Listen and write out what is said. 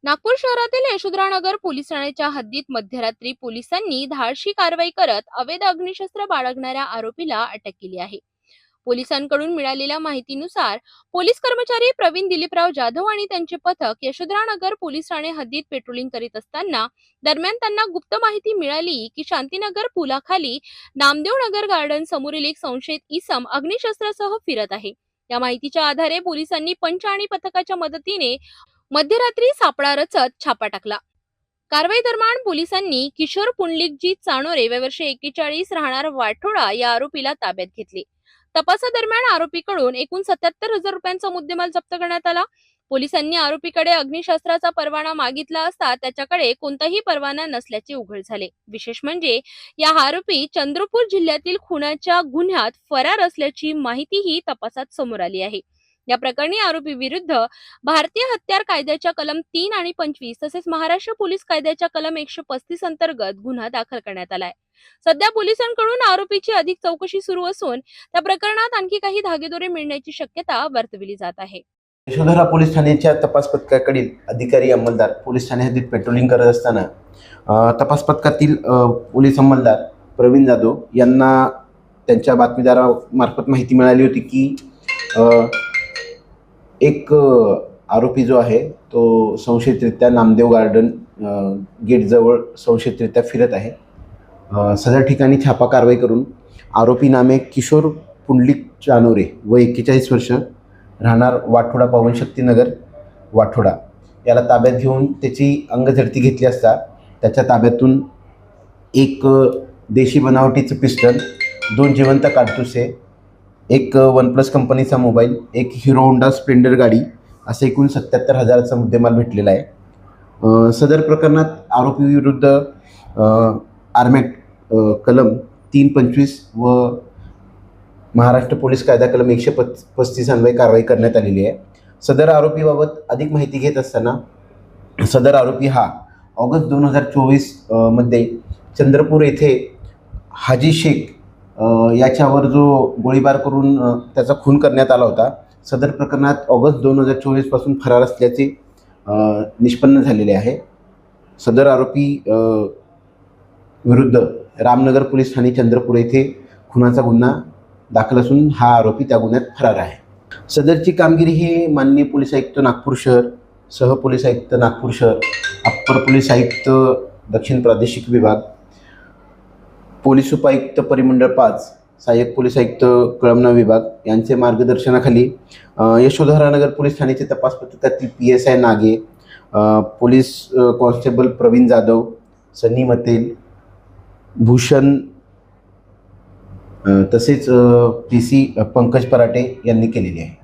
नागपूर शहरातील यशोधरानगर पोलीस ठाण्याच्या हद्दीत मध्यरात्री पोलिसांनी धाडशी कारवाई करत अवैध अग्निशस्त्र बाळगणाऱ्या आरोपीला अटक केली आहे. पोलिसांकडून मिळालेल्या माहितीनुसार पोलीस कर्मचारी प्रवीण दिलीपराव जाधव आणि त्यांचे पथक यशोधरानगर पोलीस ठाणे हद्दीत पेट्रोलिंग करीत असताना दरम्यान त्यांना गुप्त माहिती मिळाली की शांतीनगर पुलाखाली नामदेव नगर गार्डन समोरील एक संशयित इसम अग्निशस्त्रासह फिरत आहे. या माहितीच्या आधारे पोलिसांनी पंच आणि पथकाच्या मदतीने मध्यरात्री सापळा रचत छापा टाकला. कारवाई दरम्यान पोलिसांनी किशोर पुंडलिकजी चाणोरे वय वर्ष 41 राहणार वाठोडा या आरोपीला ताब्यात घेतले. तपासादरम्यान आरोपीकडून एकूण 77,000 रुपयांचा मुद्देमाल जप्त करण्यात आला. पोलिसांनी आरोपीकडे अग्निशस्त्राचा परवाना मागितला असता त्याच्याकडे कोणताही परवाना नसल्याचे उघड झाले. विशेष म्हणजे या आरोपी चंद्रपूर जिल्ह्यातील खुनाच्या गुन्ह्यात फरार असल्याची माहितीही तपासात समोर आली आहे. या प्रकरणी आरोपी विरुद्ध भारतीय हत्यार कायद्याच्या कलम 3 आणि 25 तसेच महाराष्ट्र पोलीस कायद्याच्या कलम 135 अंतर्गत गुन्हा दाखल करण्यात आलाय. सध्या पोलिसांकडून आरोपीची अधिक चौकशी सुरू असून त्या प्रकरणात आणखी काही धागेदोरे मिळण्याची शक्यता वर्तविली जात आहे. यशोधरा पोलीस ठाण्याच्या तपास पथकाकडील अधिकारी अंमलदार पोलीस ठाणे हद्दीत पेट्रोलिंग करत असताना तपास पथकातील पोलीस अंमलदार प्रवीण जाधव यांना त्यांच्या बातमीदारामार्फत माहिती मिळाली होती की एक आरोपी जो आहे तो संशयितरित्या नामदेव गार्डन गेटजवळ संशयितरित्या फिरत आहे. सदर ठिकाणी छापा कारवाई करून आरोपी नामे किशोर पुंडलिक चाणोरे वय 41 वर्ष राहणार वाठोडा पवनशक्तीनगर वाठोडा याला ताब्यात घेऊन त्याची अंगझडती घेतली असता त्याच्या ताब्यातून एक देशी बनावटीचं पिस्टल, 2 जिवंत काडतुसे, एक OnePlus कंपनीचा मोबाईल, एक हिरो होंडा स्प्लेंडर गाडी असे एकूण 77,000चा मुद्देमाल भेटलेला आहे. सदर प्रकरणात आरोपी विरुद्ध आर्मॅक्ट कलम 325 व महाराष्ट्र पोलीस कायदा कलम 135 अन्वये कारवाई करण्यात आलेली आहे. सदर आरोपीबाबत अधिक माहिती घेत असताना सदर आरोपी हा ऑगस्ट 2024 मध्ये चंद्रपूर येथे हाजी शेख याच्यावर जो गोळीबार करून त्याचा खून करण्यात आला होता, सदर प्रकरणात ऑगस्ट 2024 पासून फरार असल्याचे निष्पन्न झालेले आहे. सदर आरोपी विरुद्ध रामनगर पोलीस ठाणे चंद्रपूर येथे खुनाचा गुन्हा दाखल असून हा आरोपी त्या गुन्ह्यात फरार आहे. सदरची कामगिरी ही माननीय पोलीस आयुक्त नागपूर शहर, सह पोलीस आयुक्त नागपूर शहर, अप्पर पोलीस आयुक्त दक्षिण प्रादेशिक विभाग, पोलीस उपायुक्त परिमंडळ 5, सहाय्यक पोलीस आयुक्त कळमना विभाग यांचे मार्गदर्शनाखाली यशोधरानगर पोलीस ठाण्याचे तपास पथकातील PSI Nage, police constable Pravin Jadhav, Sunny Matel, Bhushan तसेच PC पंकज पराटे यांनी केलेली आहे.